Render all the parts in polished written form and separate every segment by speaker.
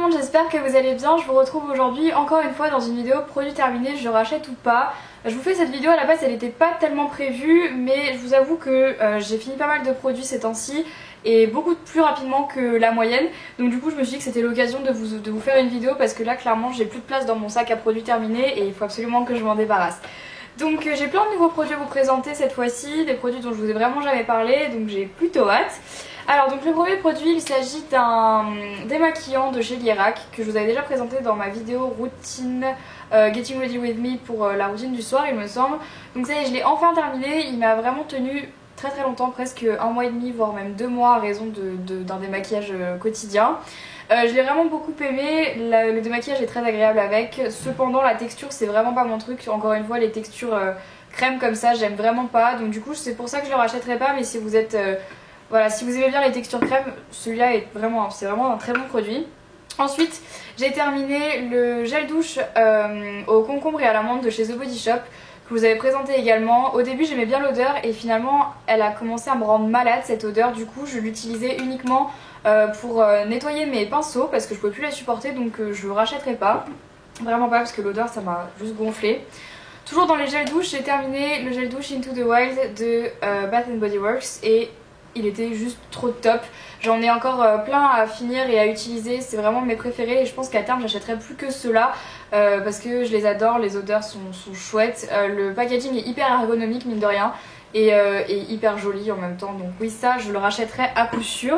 Speaker 1: monde, j'espère que vous allez bien. Je vous retrouve aujourd'hui encore une fois dans une vidéo produit terminé, je rachète ou pas. Je vous fais cette vidéo, à la base elle n'était pas tellement prévue, mais je vous avoue que j'ai fini pas mal de produits ces temps-ci et beaucoup plus rapidement que la moyenne. Donc du coup je me suis dit que c'était l'occasion de vous faire une vidéo parce que là clairement j'ai plus de place dans mon sac à produits terminés et il faut absolument que je m'en débarrasse. Donc j'ai plein de nouveaux produits à vous présenter cette fois-ci, des produits dont je vous ai vraiment jamais parlé, donc j'ai plutôt hâte. Alors donc le premier produit, il s'agit d'un démaquillant de chez Lierac que je vous avais déjà présenté dans ma vidéo routine Getting Ready With Me pour la routine du soir il me semble. Donc ça y est, je l'ai enfin terminé, il m'a vraiment tenu très longtemps, presque un mois et demi voire même 2 mois à raison d'un démaquillage quotidien. Je l'ai vraiment beaucoup aimé, le démaquillage est très agréable avec, cependant la texture c'est vraiment pas mon truc, encore une fois les textures crème comme ça j'aime vraiment pas, donc du coup c'est pour ça que je le rachèterai pas, mais si vous êtes... voilà, si vous aimez bien les textures crème, celui-là est vraiment, c'est vraiment un très bon produit. Ensuite, j'ai terminé le gel douche au concombre et à l'amande de chez The Body Shop que vous avez présenté également. Au début, j'aimais bien l'odeur et finalement, elle a commencé à me rendre malade cette odeur. Du coup, je l'utilisais uniquement pour nettoyer mes pinceaux parce que je pouvais plus la supporter, donc je le rachèterai pas. Vraiment pas parce que l'odeur, ça m'a juste gonflé. Toujours dans les gels douche, j'ai terminé le gel douche Into the Wild de Bath Body Works et il était juste trop top. J'en ai encore plein à finir et à utiliser, c'est vraiment mes préférés et je pense qu'à terme j'achèterai plus que ceux-là parce que je les adore, les odeurs sont chouettes. Le packaging est hyper ergonomique mine de rien et hyper joli en même temps, donc oui, ça je le rachèterai à coup sûr.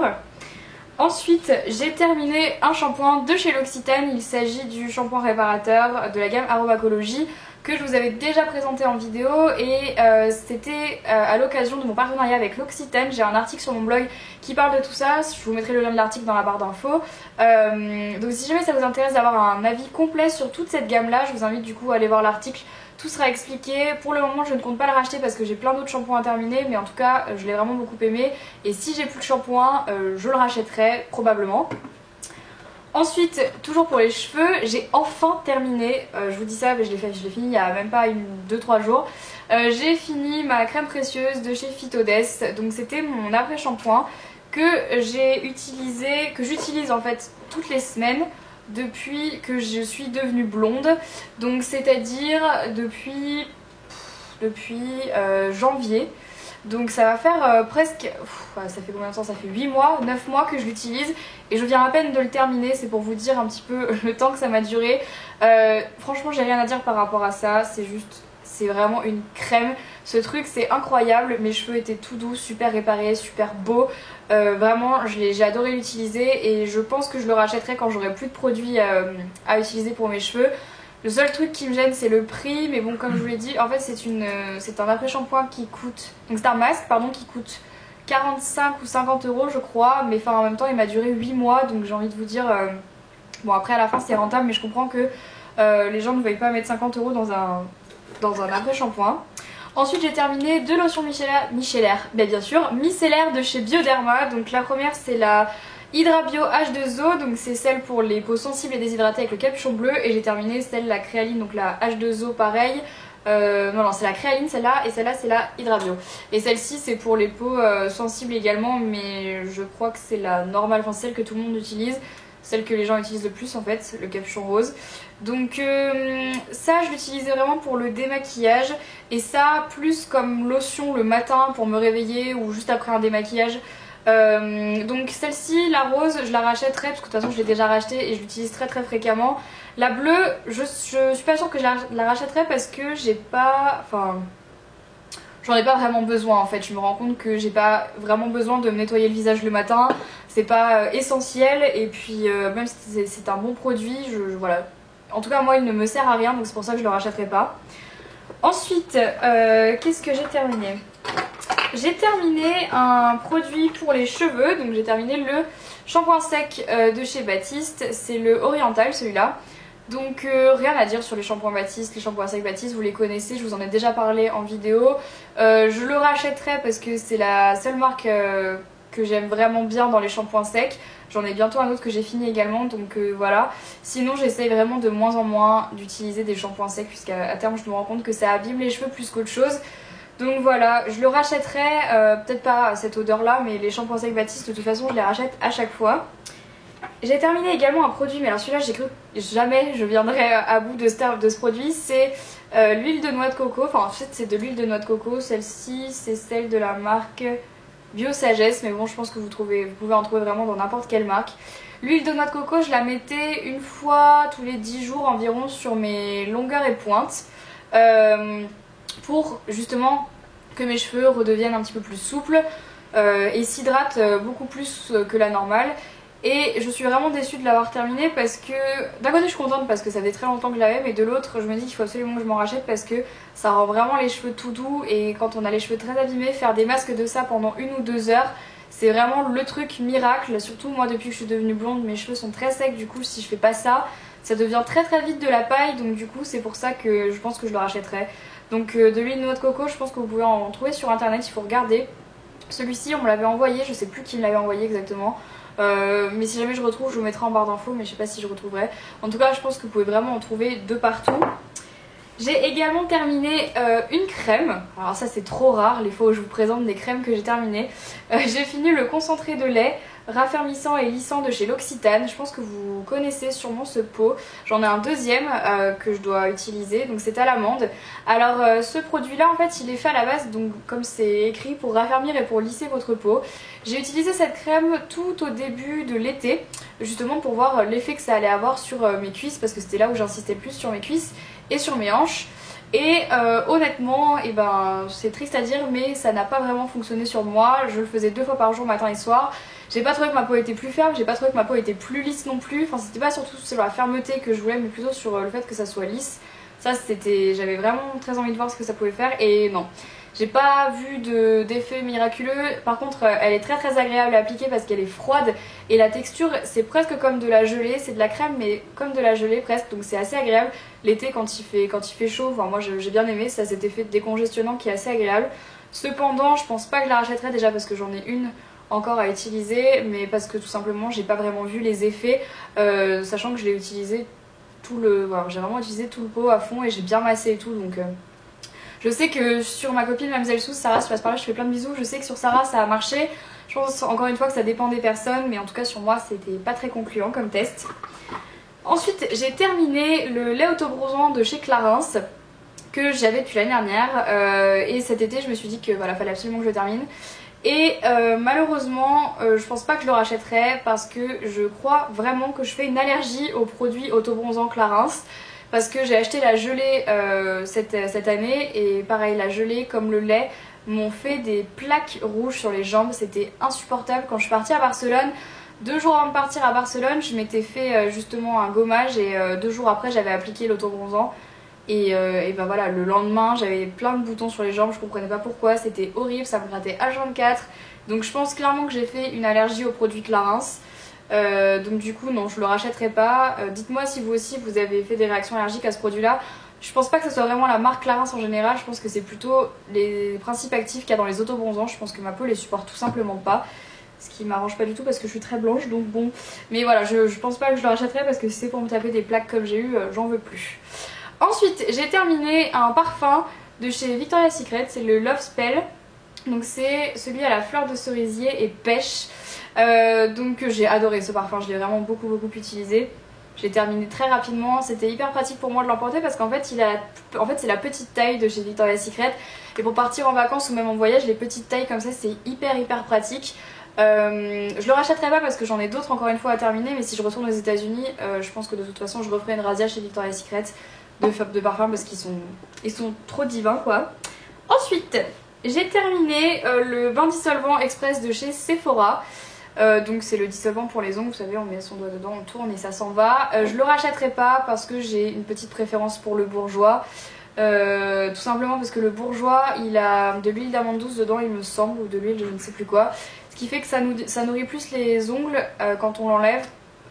Speaker 1: Ensuite, j'ai terminé un shampoing de chez L'Occitane, il s'agit du shampoing réparateur de la gamme Aromacologie que je vous avais déjà présenté en vidéo et c'était à l'occasion de mon partenariat avec L'Occitane. J'ai un article sur mon blog qui parle de tout ça, je vous mettrai le lien de l'article dans la barre d'infos. Donc si jamais ça vous intéresse d'avoir un avis complet sur toute cette gamme là, je vous invite du coup à aller voir l'article, tout sera expliqué. Pour le moment je ne compte pas le racheter parce que j'ai plein d'autres shampoings à terminer, mais en tout cas je l'ai vraiment beaucoup aimé et si j'ai plus de shampoing je le rachèterai probablement. Ensuite, toujours pour les cheveux, j'ai enfin terminé, je vous dis ça, mais je l'ai fini il y a même pas 2-3 jours. J'ai fini ma crème précieuse de chez Phytodest, donc c'était mon après-shampoing que j'utilise en fait toutes les semaines depuis que je suis devenue blonde, donc c'est-à-dire depuis janvier. Donc ça va faire presque, ça fait combien de temps? Ça fait 8 mois, 9 mois que je l'utilise et je viens à peine de le terminer, c'est pour vous dire un petit peu le temps que ça m'a duré. Franchement j'ai rien à dire par rapport à ça, c'est vraiment une crème. Ce truc c'est incroyable, mes cheveux étaient tout doux, super réparés, super beaux. Vraiment j'ai adoré l'utiliser et je pense que je le rachèterai quand j'aurai plus de produits à utiliser pour mes cheveux. Le seul truc qui me gêne c'est le prix, mais bon comme je vous l'ai dit, en fait c'est un après-shampoing qui coûte, donc c'est un masque pardon qui coûte 45 ou 50 € je crois, mais enfin en même temps il m'a duré 8 mois donc j'ai envie de vous dire, bon après à la fin c'est rentable mais je comprends que les gens ne veuillent pas mettre 50 € dans un après-shampoing. Ensuite j'ai terminé 2 lotions micellaires, bien sûr, micellaires de chez Bioderma, donc la première c'est la Hydra-Bio H2O, donc c'est celle pour les peaux sensibles et déshydratées avec le capuchon bleu, et j'ai terminé la créaline, donc la H2O pareil. Non c'est la créaline celle-là et celle-là c'est la Hydra-Bio. Et celle-ci c'est pour les peaux sensibles également, mais je crois que c'est la normale, enfin celle que tout le monde utilise, celle que les gens utilisent le plus en fait, le capuchon rose. Donc ça je l'utilisais vraiment pour le démaquillage et ça plus comme lotion le matin pour me réveiller ou juste après un démaquillage. Donc celle-ci, la rose, je la rachèterai parce que de toute façon je l'ai déjà rachetée et je l'utilise très fréquemment. La bleue, je suis pas sûre que je la rachèterai parce que j'ai pas... Enfin... J'en ai pas vraiment besoin en fait, je me rends compte que j'ai pas vraiment besoin de me nettoyer le visage le matin. C'est pas essentiel et puis même si c'est un bon produit, voilà. En tout cas moi il ne me sert à rien donc c'est pour ça que je le rachèterai pas. Ensuite, qu'est-ce que j'ai terminé ? J'ai terminé un produit pour les cheveux, donc j'ai terminé le shampoing sec de chez Baptiste, c'est le Oriental celui-là. Donc rien à dire sur les shampoings Baptiste, les shampoings secs Baptiste, vous les connaissez, je vous en ai déjà parlé en vidéo. Je le rachèterai parce que c'est la seule marque que j'aime vraiment bien dans les shampoings secs. J'en ai bientôt un autre que j'ai fini également, donc voilà. Sinon j'essaye vraiment de moins en moins d'utiliser des shampoings secs puisqu'à terme je me rends compte que ça abîme les cheveux plus qu'autre chose. Donc voilà, je le rachèterai, peut-être pas à cette odeur là, mais les shampoings secs Baptiste de toute façon je les rachète à chaque fois. J'ai terminé également un produit, mais alors celui-là j'ai cru que jamais je viendrais à bout de ce produit, c'est l'huile de noix de coco, enfin en fait c'est de l'huile de noix de coco, celle-ci c'est celle de la marque Bio Sagesse, mais bon je pense que vous pouvez en trouver vraiment dans n'importe quelle marque. L'huile de noix de coco je la mettais une fois tous les 10 jours environ sur mes longueurs et pointes pour justement que mes cheveux redeviennent un petit peu plus souples et s'hydratent beaucoup plus que la normale. Et je suis vraiment déçue de l'avoir terminé parce que d'un côté je suis contente parce que ça fait très longtemps que je l'avais, mais de l'autre je me dis qu'il faut absolument que je m'en rachète parce que ça rend vraiment les cheveux tout doux, et quand on a les cheveux très abîmés, faire des masques de ça pendant 1 ou 2 heures c'est vraiment le truc miracle. Surtout moi depuis que je suis devenue blonde mes cheveux sont très secs, du coup si je fais pas ça ça devient très très vite de la paille, donc du coup c'est pour ça que je pense que je le rachèterai. Donc de l'huile de noix de coco, je pense que vous pouvez en trouver sur internet, il faut regarder. Celui-ci on me l'avait envoyé, je sais plus qui me l'avait envoyé exactement. Mais si jamais je retrouve, je vous mettrai en barre d'infos, mais je sais pas si je retrouverai. En tout cas, je pense que vous pouvez vraiment en trouver de partout. J'ai également terminé une crème. Alors ça c'est trop rare les fois où je vous présente des crèmes que j'ai terminées. J'ai fini le concentré de lait raffermissant et lissant de chez L'Occitane. Je pense que vous connaissez sûrement ce pot. J'en ai un deuxième que je dois utiliser, donc c'est à l'amande. Alors ce produit là en fait il est fait à la base, donc comme c'est écrit, pour raffermir et pour lisser votre peau. J'ai utilisé cette crème tout au début de l'été, justement pour voir l'effet que ça allait avoir sur mes cuisses, parce que c'était là où j'insistais plus, sur mes cuisses et sur mes hanches. Et honnêtement, c'est triste à dire, mais ça n'a pas vraiment fonctionné sur moi. Je le faisais 2 fois par jour, matin et soir. J'ai pas trouvé que ma peau était plus ferme, j'ai pas trouvé que ma peau était plus lisse non plus. Enfin, c'était pas surtout sur la fermeté que je voulais, mais plutôt sur le fait que ça soit lisse. Ça, j'avais vraiment très envie de voir ce que ça pouvait faire, et non. J'ai pas vu d'effet miraculeux. Par contre elle est très très agréable à appliquer parce qu'elle est froide, et la texture c'est presque comme de la gelée, c'est de la crème mais comme de la gelée presque, donc c'est assez agréable l'été quand il fait chaud. Enfin moi j'ai bien aimé, ça a cet effet décongestionnant qui est assez agréable. Cependant je pense pas que je la rachèterai, déjà parce que j'en ai une encore à utiliser, mais parce que tout simplement j'ai pas vraiment vu les effets, sachant que je l'ai utilisé j'ai vraiment utilisé tout le pot à fond et j'ai bien massé et tout, donc je sais que sur ma copine Mademoiselle Sous, Sarah, si tu passes par là, je fais plein de bisous. Je sais que sur Sarah ça a marché. Je pense encore une fois que ça dépend des personnes, mais en tout cas sur moi c'était pas très concluant comme test. Ensuite j'ai terminé le lait autobronzant de chez Clarins que j'avais depuis l'année dernière, et cet été je me suis dit que voilà, fallait absolument que je le termine. Et malheureusement je pense pas que je le rachèterai parce que je crois vraiment que je fais une allergie aux produits autobronzants Clarins. Parce que j'ai acheté la gelée cette année, et pareil, la gelée comme le lait m'ont fait des plaques rouges sur les jambes. C'était insupportable. Quand je suis partie à Barcelone, 2 jours avant de partir à Barcelone, je m'étais fait justement un gommage, et 2 jours après j'avais appliqué l'autobronzant. Et ben voilà, le lendemain j'avais plein de boutons sur les jambes, je comprenais pas pourquoi, c'était horrible, ça me grattait H24. Donc je pense clairement que j'ai fait une allergie aux produits Clarins. Donc du coup non, je le rachèterai pas. Dites-moi si vous aussi vous avez fait des réactions allergiques à ce produit là. Je pense pas que ce soit vraiment la marque Clarins en général, je pense que c'est plutôt les principes actifs qu'il y a dans les autobronzants. Je pense que ma peau les supporte tout simplement pas, ce qui m'arrange pas du tout parce que je suis très blanche, donc bon. Mais voilà, je pense pas que je le rachèterai parce que si c'est pour me taper des plaques comme j'ai eu, j'en veux plus. Ensuite j'ai terminé un parfum de chez Victoria's Secret, c'est le Love Spell. Donc c'est celui à la fleur de cerisier et pêche. Donc j'ai adoré ce parfum, je l'ai vraiment beaucoup utilisé. Je l'ai terminé très rapidement, c'était hyper pratique pour moi de l'emporter parce qu'en fait c'est la petite taille de chez Victoria's Secret, et pour partir en vacances ou même en voyage, les petites tailles comme ça c'est hyper pratique. Je le rachèterai pas parce que j'en ai d'autres encore une fois à terminer, mais si je retourne aux États-Unis, je pense que de toute façon je referai une razzia chez Victoria's Secret de parfums parce qu'ils sont trop divins quoi. Ensuite j'ai terminé le bain dissolvant express de chez Sephora. Donc c'est le dissolvant pour les ongles, vous savez, on met son doigt dedans, on tourne et ça s'en va. Je le rachèterai pas parce que j'ai une petite préférence pour le bourgeois. Tout simplement parce que le bourgeois il a de l'huile d'amande douce dedans il me semble, ou de l'huile je ne sais plus quoi. Ce qui fait que ça nourrit plus les ongles quand on l'enlève.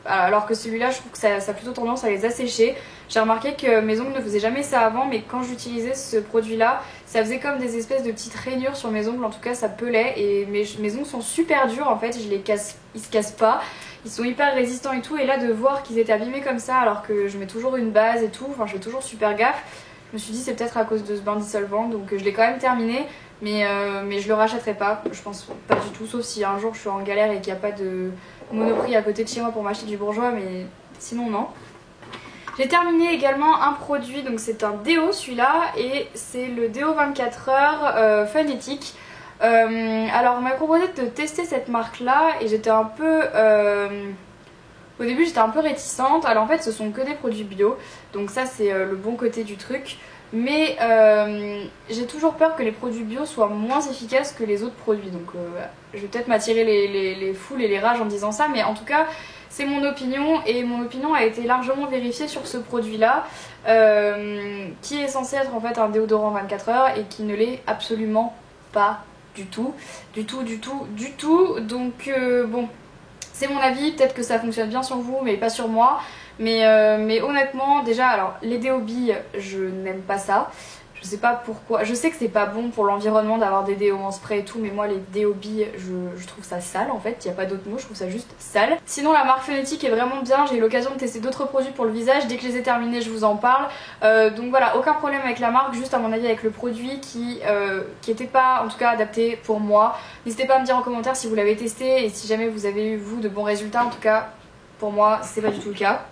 Speaker 1: Alors que celui-là je trouve que ça a plutôt tendance à les assécher. J'ai remarqué que mes ongles ne faisaient jamais ça avant, mais quand j'utilisais ce produit là ça faisait comme des espèces de petites rainures sur mes ongles, en tout cas ça pelait, et mes ongles sont super durs en fait, ils se cassent pas, ils sont hyper résistants et tout, et là de voir qu'ils étaient abîmés comme ça alors que je mets toujours une base et tout, enfin je fais toujours super gaffe, je me suis dit c'est peut-être à cause de ce bain dissolvant, donc je l'ai quand même terminé, mais je le rachèterai pas, je pense pas du tout, sauf si un jour je suis en galère et qu'il n'y a pas de Monoprix à côté de chez moi pour m'acheter du Bourjois, mais sinon non. J'ai terminé également un produit, donc c'est un déo celui-là, et c'est le déo 24 heures Funetic. Alors on m'a proposé de tester cette marque là et j'étais un peu... Au début j'étais un peu réticente. Alors en fait ce sont que des produits bio, donc ça c'est le bon côté du truc. Mais j'ai toujours peur que les produits bio soient moins efficaces que les autres produits. Donc je vais peut-être m'attirer les foules et les rages en disant ça, mais en tout cas c'est mon opinion et mon opinion a été largement vérifiée sur ce produit là qui est censé être en fait un déodorant 24 heures et qui ne l'est absolument pas du tout. Donc bon, c'est mon avis, peut-être que ça fonctionne bien sur vous mais pas sur moi. Mais honnêtement, déjà, alors les déos billes, je n'aime pas ça. Je sais pas pourquoi. Je sais que c'est pas bon pour l'environnement d'avoir des déos en spray et tout, mais moi les déos billes, je trouve ça sale en fait. Il n'y a pas d'autre mot, je trouve ça juste sale. Sinon, la marque Funetic est vraiment bien. J'ai eu l'occasion de tester d'autres produits pour le visage. Dès que je les ai terminés, je vous en parle. Donc voilà, aucun problème avec la marque, juste à mon avis avec le produit qui était pas en tout cas adapté pour moi. N'hésitez pas à me dire en commentaire si vous l'avez testé et si jamais vous avez eu vous de bons résultats. En tout cas, pour moi, c'est pas du tout le cas.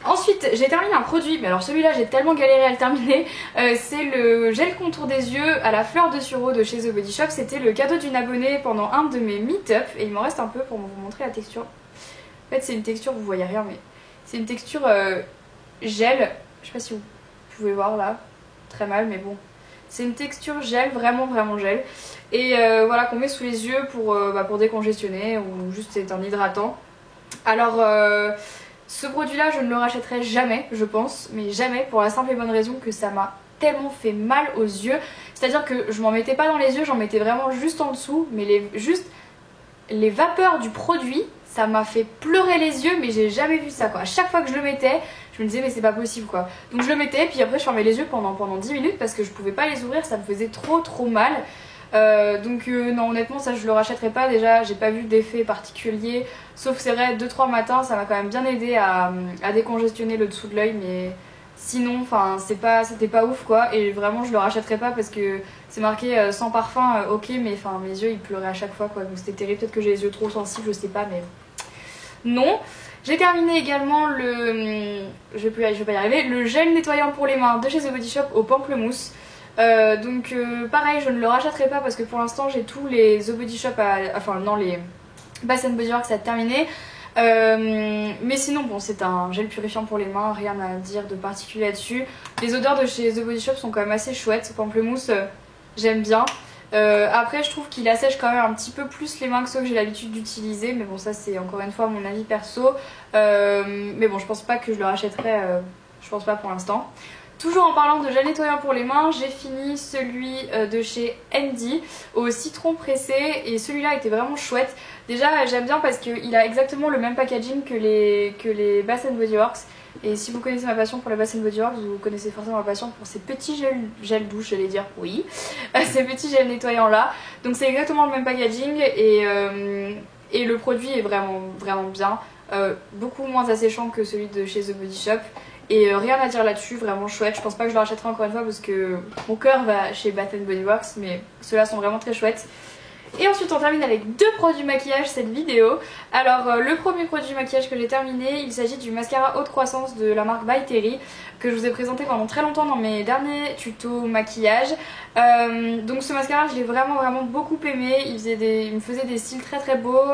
Speaker 1: Ensuite, j'ai terminé un produit, mais alors celui-là j'ai tellement galéré à le terminer, c'est le gel contour des yeux à la fleur de sureau de chez The Body Shop. C'était le cadeau d'une abonnée pendant un de mes meet-up et il m'en reste un peu pour vous montrer la texture. En fait c'est une texture, vous voyez rien, mais c'est une texture gel, je sais pas si vous pouvez voir là, très mal mais bon. C'est une texture gel, vraiment gel, et voilà qu'on met sous les yeux pour décongestionner ou juste c'est un hydratant. Alors ce produit là je ne le rachèterai jamais je pense, mais jamais, pour la simple et bonne raison que ça m'a tellement fait mal aux yeux. C'est à dire que je m'en mettais pas dans les yeux, j'en mettais vraiment juste en dessous, mais les vapeurs du produit ça m'a fait pleurer les yeux, mais j'ai jamais vu ça quoi. À chaque fois que je le mettais je me disais mais c'est pas possible quoi. Donc je le mettais puis après je fermais les yeux pendant 10 minutes parce que je pouvais pas les ouvrir, ça me faisait trop mal. Non, honnêtement ça je le rachèterai pas. Déjà j'ai pas vu d'effet particulier, sauf c'est vrai 2-3 matins ça m'a quand même bien aidé à décongestionner le dessous de l'œil, mais sinon enfin c'était pas ouf quoi. Et vraiment je le rachèterai pas parce que c'est marqué sans parfum, ok, mais enfin mes yeux ils pleuraient à chaque fois quoi, donc c'était terrible. Peut-être que j'ai les yeux trop sensibles, je sais pas, mais non. J'ai terminé également je vais pas y arriver, le gel nettoyant pour les mains de chez The Body Shop au pamplemousse. Pareil je ne le rachèterai pas parce que pour l'instant j'ai tous les The Body Shop les Bath Body Works à terminer. Mais sinon bon c'est un gel purifiant pour les mains, rien à dire de particulier là-dessus. Les odeurs de chez The Body Shop sont quand même assez chouettes, pamplemousse j'aime bien. Après je trouve qu'il assèche quand même un petit peu plus les mains que ceux que j'ai l'habitude d'utiliser, mais bon ça c'est encore une fois mon avis perso. Mais bon je pense pas que je le rachèterai, je pense pas pour l'instant. Toujours en parlant de gel nettoyant pour les mains, j'ai fini celui de chez Andy au citron pressé et celui-là était vraiment chouette. Déjà j'aime bien parce qu'il a exactement le même packaging que les Bath Body Works. Et si vous connaissez ma passion pour les Bath Body Works, vous connaissez forcément ma passion pour ces petits gels douche, j'allais dire, oui, ces petits gels nettoyants là. Donc c'est exactement le même packaging et le produit est vraiment bien, beaucoup moins asséchant que celui de chez The Body Shop. Et rien à dire là-dessus, vraiment chouette. Je pense pas que je le rachèterai encore une fois parce que mon cœur va chez Bath Body Works, mais ceux-là sont vraiment très chouettes. Et ensuite on termine avec deux produits maquillage cette vidéo. Alors le premier produit maquillage que j'ai terminé, il s'agit du mascara haute croissance de la marque By Terry que je vous ai présenté pendant très longtemps dans mes derniers tutos maquillage. Donc ce mascara je l'ai vraiment beaucoup aimé. Il me faisait des styles très beaux,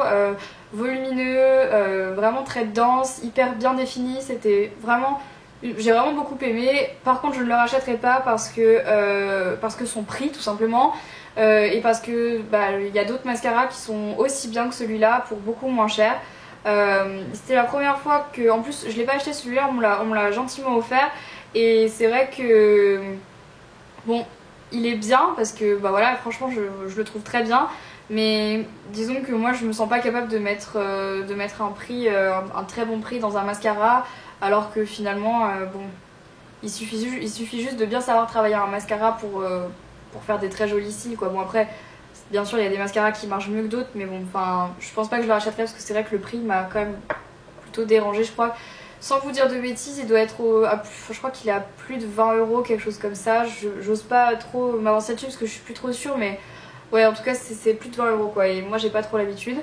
Speaker 1: volumineux, vraiment très dense, hyper bien défini. C'était vraiment... J'ai vraiment beaucoup aimé. Par contre je ne le rachèterai pas parce que son prix tout simplement. Et parce que il y a d'autres mascaras qui sont aussi bien que celui-là pour beaucoup moins cher. C'était la première fois que, en plus je l'ai pas acheté celui-là, on me l'a gentiment offert. Et c'est vrai que bon il est bien parce que voilà franchement je le trouve très bien. Mais disons que moi je me sens pas capable de mettre un prix, un très bon prix dans un mascara. Alors que finalement bon il suffit juste de bien savoir travailler un mascara pour faire des très jolis cils quoi. Bon après bien sûr il y a des mascaras qui marchent mieux que d'autres, mais bon enfin je pense pas que je le rachèterai parce que c'est vrai que le prix m'a quand même plutôt dérangé. Je crois, sans vous dire de bêtises, il doit être je crois qu'il est à plus de 20 €, quelque chose comme ça. J'ose pas trop m'avancer dessus parce que je suis plus trop sûre, mais ouais en tout cas c'est plus de 20 € quoi, et moi j'ai pas trop l'habitude.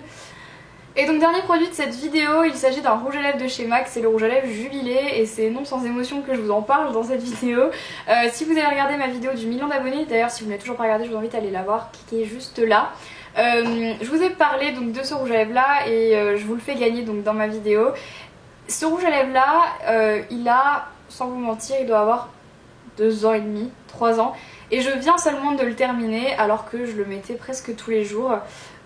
Speaker 1: Et donc dernier produit de cette vidéo, il s'agit d'un rouge à lèvres de chez MAC, c'est le rouge à lèvres Jubilé et c'est non sans émotion que je vous en parle dans cette vidéo. Si vous avez regardé ma vidéo du 1 000 000 d'abonnés, d'ailleurs si vous ne l'avez toujours pas regardé, je vous invite à aller la voir, qui est juste là. Je vous ai parlé donc de ce rouge à lèvres là et je vous le fais gagner donc dans ma vidéo. Ce rouge à lèvres là, il a, sans vous mentir, il doit avoir 2 ans et demi, 3 ans. Et je viens seulement de le terminer alors que je le mettais presque tous les jours.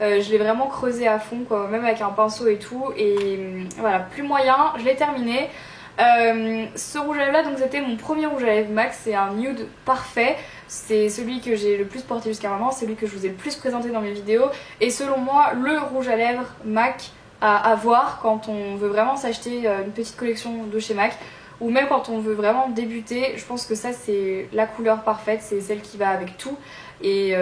Speaker 1: Je l'ai vraiment creusé à fond, quoi, même avec un pinceau et tout. Et voilà, plus moyen, je l'ai terminé. Ce rouge à lèvres là, donc c'était mon premier rouge à lèvres MAC, c'est un nude parfait. C'est celui que j'ai le plus porté jusqu'à maintenant, c'est celui que je vous ai le plus présenté dans mes vidéos. Et selon moi, le rouge à lèvres MAC à avoir quand on veut vraiment s'acheter une petite collection de chez MAC. Ou même quand on veut vraiment débuter, je pense que ça c'est la couleur parfaite, c'est celle qui va avec tout. Et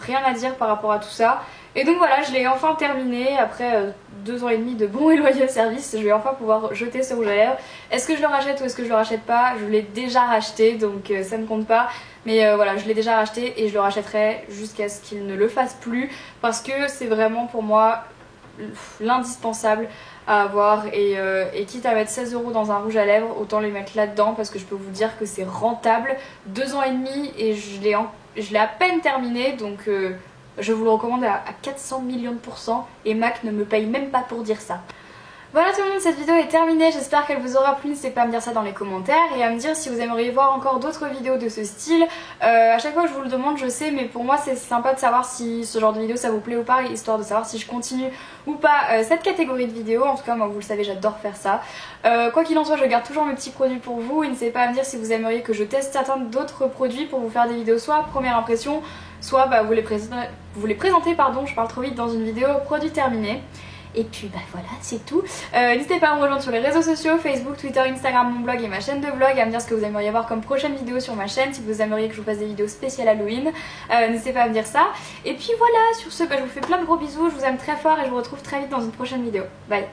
Speaker 1: rien à dire par rapport à tout ça. Et donc voilà, je l'ai enfin terminé après 2 ans et demi de bons et loyaux services. Je vais enfin pouvoir jeter ce rouge à lèvres. Est-ce que je le rachète ou est-ce que je le rachète pas? Je l'ai déjà racheté donc ça ne compte pas. Mais voilà, je l'ai déjà racheté et je le rachèterai jusqu'à ce qu'il ne le fasse plus. Parce que c'est vraiment pour moi l'indispensable à avoir et quitte à mettre 16 € dans un rouge à lèvres, autant les mettre là-dedans parce que je peux vous dire que c'est rentable. 2 ans et demi et je l'ai à peine terminé donc je vous le recommande à 400 millions de % et MAC ne me paye même pas pour dire ça. Voilà tout le monde, cette vidéo est terminée, j'espère qu'elle vous aura plu, n'hésitez pas à me dire ça dans les commentaires et à me dire si vous aimeriez voir encore d'autres vidéos de ce style. À chaque fois que je vous le demande je sais, mais pour moi c'est sympa de savoir si ce genre de vidéo ça vous plaît ou pas, histoire de savoir si je continue ou pas cette catégorie de vidéos. En tout cas moi vous le savez, j'adore faire ça. Quoi qu'il en soit, je garde toujours mes petits produits pour vous et n'hésitez pas à me dire si vous aimeriez que je teste certains d'autres produits pour vous faire des vidéos soit première impression, soit vous les présentez, pardon, je parle trop vite, dans une vidéo produit terminé. Et puis voilà, c'est tout. N'hésitez pas à me rejoindre sur les réseaux sociaux, Facebook, Twitter, Instagram, mon blog et ma chaîne de vlog, à me dire ce que vous aimeriez voir comme prochaine vidéo sur ma chaîne, si vous aimeriez que je vous fasse des vidéos spéciales Halloween. N'hésitez pas à me dire ça. Et puis voilà, sur ce, je vous fais plein de gros bisous, je vous aime très fort et je vous retrouve très vite dans une prochaine vidéo. Bye.